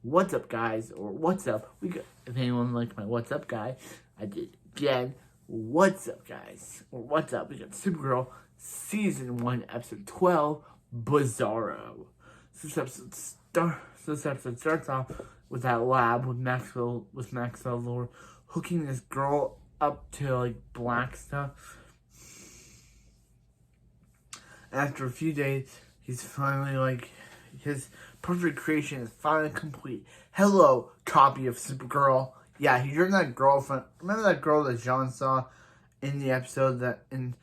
what's up, guys, or what's up. If anyone liked my what's up, guy, I did again. What's up, guys, or what's up? We got Supergirl season 1, episode 12, Bizarro. This episode starts off with that lab with Maxwell Lord hooking this girl up to like black stuff. After a few days, he's finally like, his perfect creation is finally complete. Hello, copy of Supergirl. Yeah, you're that girlfriend. Remember that girl that John saw in the episode that in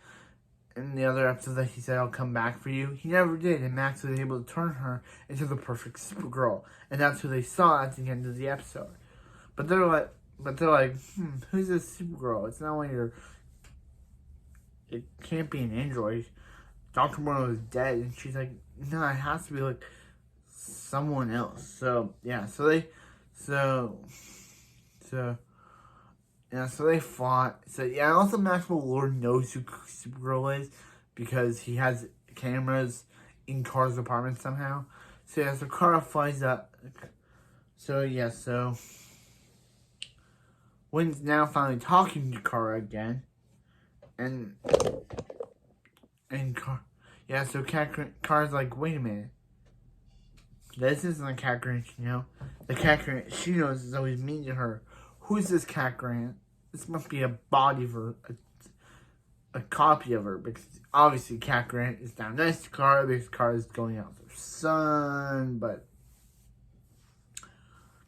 the other episode that he said I'll come back for you? He never did, and Max was able to turn her into the perfect Supergirl, and that's who they saw at the end of the episode. But they're like, who's this Supergirl? It's not one of your. It can't be an android. Dr. Morrow is dead, and she's like, no, it has to be like someone else. So yeah, so they fought. So yeah, also Maxwell Lord knows who Supergirl is because he has cameras in Kara's apartment somehow. So yeah, so Kara flies up. So yeah, so Wynn's now finally talking to Kara again, so Kara's like, wait a minute. This isn't a Cat Grant, you know? The Cat Grant she knows is always mean to her. Who's this Cat Grant? This must be a body of her, a copy of her, because obviously Cat Grant is down next to Kara because Kara is going out with her son, but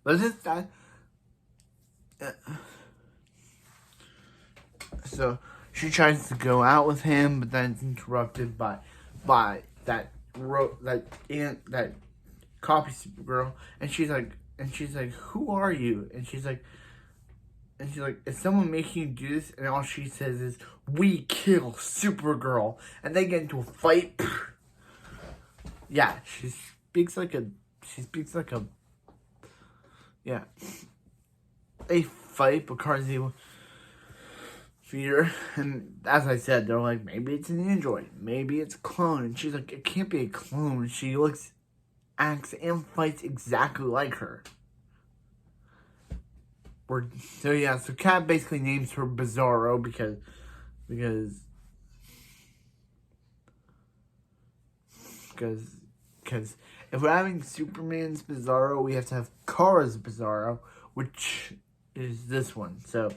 this that. So she tries to go out with him, but then it's interrupted by that copy Supergirl, and she's like, who are you? And she's like, is someone making you do this? And all she says is, we kill Supergirl, and they get into a fight. Yeah, she speaks like a, yeah. They fight, but Kara's able fear, and as I said, they're like, maybe it's an android, maybe it's a clone, and she's like, it can't be a clone. She acts, and fights exactly like her. So Cat basically names her Bizarro because if we're having Superman's Bizarro, we have to have Kara's Bizarro, which is this one. So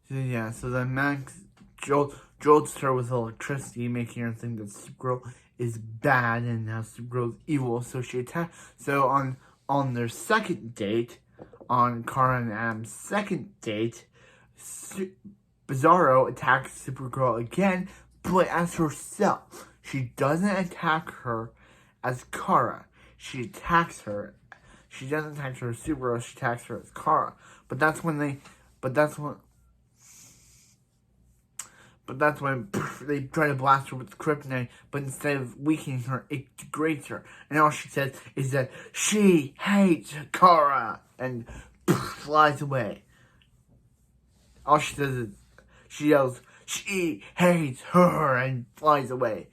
yeah, so then Max jolts her with electricity, making her think that Supergirl is bad and now Supergirl is evil. So she attacks. So on their second date, on Kara and Adam's second date, Bizarro attacks Supergirl again, but as herself. She doesn't attack her as Kara. She attacks her. She doesn't attack her as Supergirl. She attacks her as Kara. But that's when they try to blast her with kryptonite, but instead of weakening her, it degrades her. And all she says is that she hates Kara, and flies away. All she says is, she yells, she hates her, and flies away.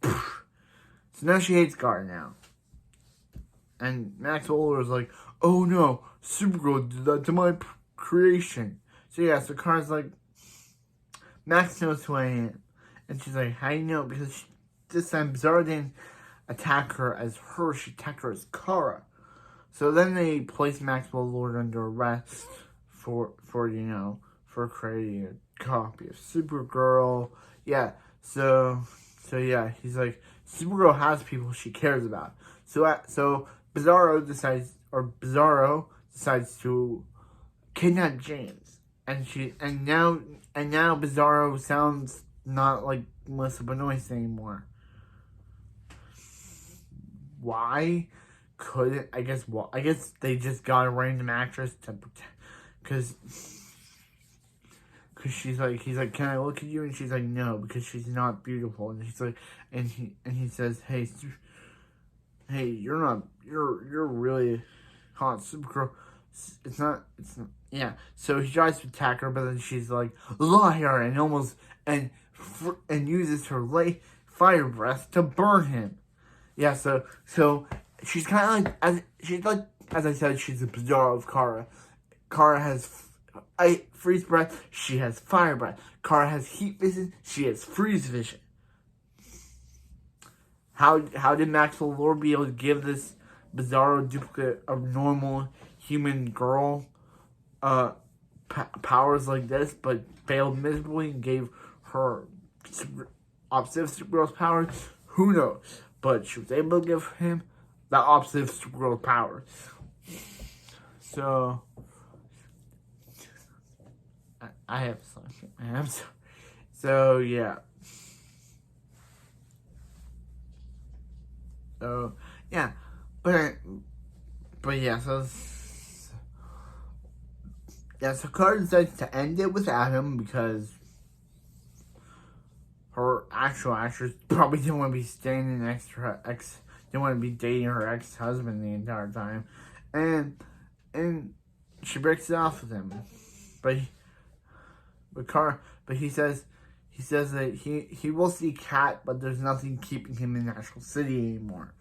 So now she hates Kara now. And Maxwell is like, oh no, Supergirl did that to my creation. So yeah, so Kara's like, Max knows who I am. And she's like, how do you know? Because this time Bizarro didn't attack her as her, she attacked her as Kara. So then they place Maxwell Lord under arrest for creating a copy of Supergirl. Yeah, so yeah, he's like, Supergirl has people she cares about. So Bizarro decides to kidnap James. And now Bizarro sounds not like Melissa Benoist anymore. Why couldn't I guess they just got a random actress to pretend, because he's like, can I look at you? And she's like, no, because she's not beautiful. And she's like, and he says, hey, you're really hot, Supergirl. It's not, yeah. So he tries to attack her, but then she's like, liar, and uses her fire breath to burn him. yeah, so she's kind of as I said, she's a bizarro of Kara. Kara has freeze breath. She has fire breath. Kara has heat vision. She has freeze vision. How did Maxwell Lord be able to give this bizarro duplicate of normal human girl powers like this, but failed miserably and gave her opposite of Supergirl's powers? Who knows? But she was able to give him the opposite of Supergirl's powers. So I have something. I am sorry. So yeah. So yeah, but yeah. So yeah. So Carter decides to end it with Adam because her actual actress probably didn't want to be standing next to her ex. Didn't want to be dating her ex-husband the entire time, and she breaks it off with him. But he says that he will see Kat, but there's nothing keeping him in National City anymore.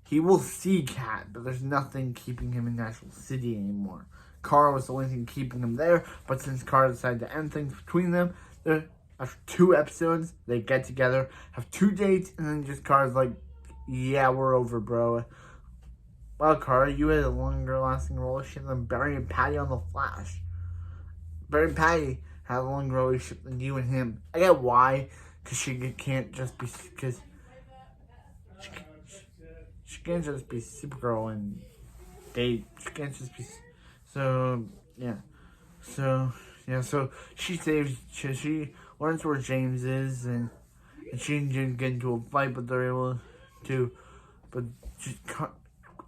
He will see Kat, but there's nothing keeping him in National City anymore. Kara was the only thing keeping him there, but since Kara decided to end things between them, after 2 episodes, they get together, have 2 dates, and then just Kara's like, yeah, we're over, bro. Well, Kara, you had a longer lasting relationship than Barry and Patty on The Flash. Barry and Patty had a longer relationship than you and him. I get why, because she can't just be, because she can't just be Supergirl and date. She can't just be, so, yeah. So she learns where James is, and she didn't get into a fight, but they're able to, but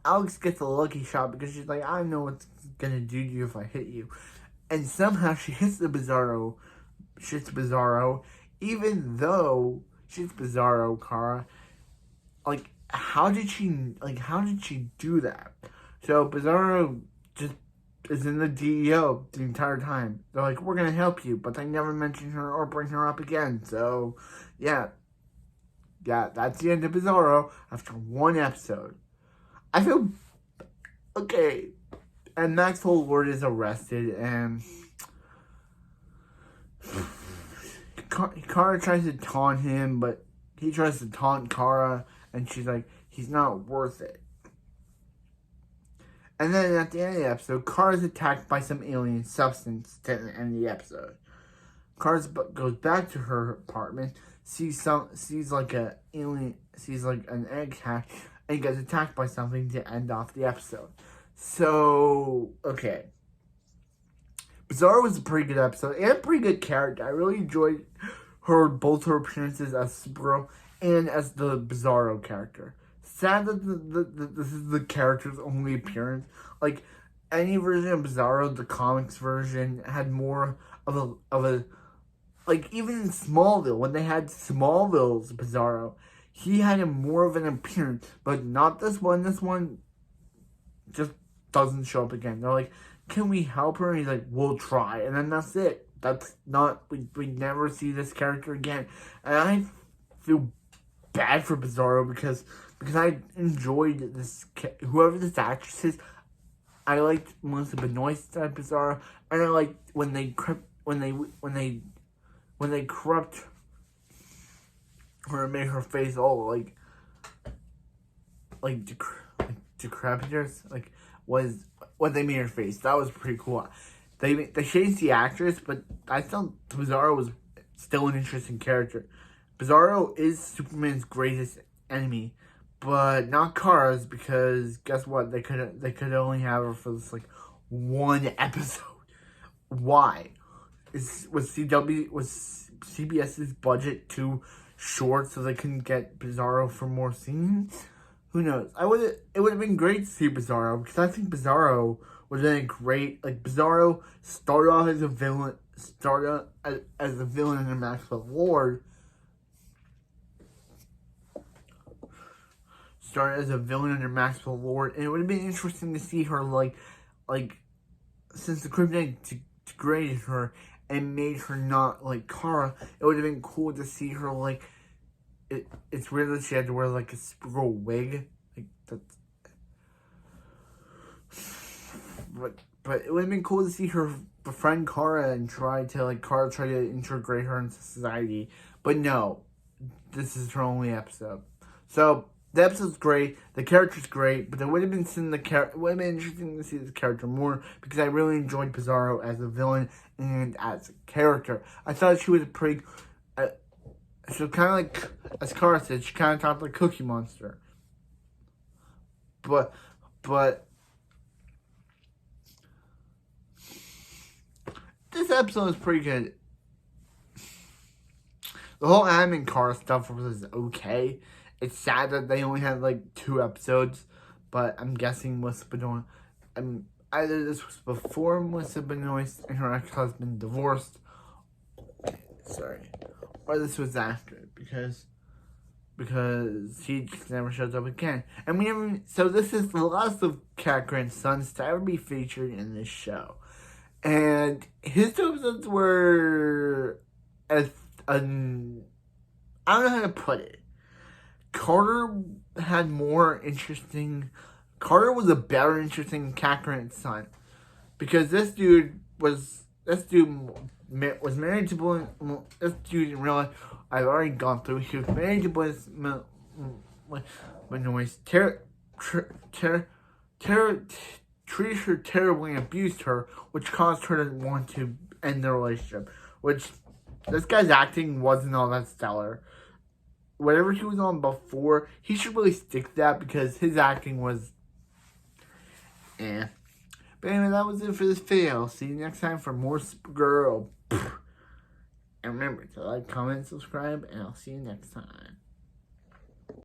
Alex gets a lucky shot because she's like, I know what's gonna do to you if I hit you. And somehow she hits the Bizarro, even though she's Bizarro, Kara. Like, how did she do that? So Bizarro just is in the DEO the entire time. They're like, we're gonna help you, but they never mention her or bring her up again. So, yeah, that's the end of Bizarro after 1 episode. I feel okay. And Maxwell Lord is arrested, and Kara tries to taunt him, but he tries to taunt Kara, and she's like, he's not worth it. And then at the end of the episode, Kara's attacked by some alien substance to end the episode. Kara goes back to her apartment, sees like an egg hatch, and gets attacked by something to end off the episode. So, okay. Bizarro was a pretty good episode and a pretty good character. I really enjoyed both her appearances as Supergirl and as the Bizarro character. Sad that this is the character's only appearance. Like, any version of Bizarro, the comics version, had more of a like, even in Smallville, when they had Smallville's Bizarro, he had more of an appearance, but not this one. This one just doesn't show up again. They're like, can we help her? And he's like, we'll try. And then that's it. That's not, we never see this character again. And I feel bad for Bizarro because I enjoyed this, whoever this actress is. I liked Melissa Benoist's Bizarro, and I liked when they corrupt her and made her face all decrepitous, like was what they made her face. That was pretty cool. They changed the actress, but I thought Bizarro was still an interesting character. Bizarro is Superman's greatest enemy, but not Kara's, because guess what? They could only have her for this 1 episode. Why? Was CBS's budget too short so they couldn't get Bizarro for more scenes? Who knows? It would have been great to see Bizarro, because I think Bizarro would have been great. Bizarro started off as a villain, in Maxwell Lord. Started as a villain under Maxwell Lord, and it would have been interesting to see her since the Kryptonite degraded her and made her not like Kara. It would have been cool to see her it's weird that she had to wear like a Supergirl wig. Like that's. But it would have been cool to see her befriend Kara and try to integrate her into society. But no, this is her only episode. So the episode's great, the character's great, but it would have been interesting to see this character more because I really enjoyed Bizarro as a villain and as a character. I thought she was a pretty. So kind of like, as Kara said, she kind of talked like Cookie Monster. But this episode is pretty good. The whole Adam and Kara stuff was okay. It's sad that they only had like 2 episodes, but I'm guessing Melissa Benoist. Either this was before Melissa Benoist and her ex-husband divorced. Or this was after because he just never shows up again. And so this is the last of Cat Grant's sons to ever be featured in this show. And his 2 episodes were I don't know how to put it. Carter was a better interesting Cat Grant's son. Because this dude was married to this dude in real life. I've already gone through. He was married to Benoist. Treated her terribly and abused her, which caused her to want to end the relationship. Which this guy's acting wasn't all that stellar. Whatever he was on before, he should really stick to that because his acting was eh. But anyway, that was it for this video. See you next time for more Supergirl. And remember to like, comment, subscribe, and I'll see you next time.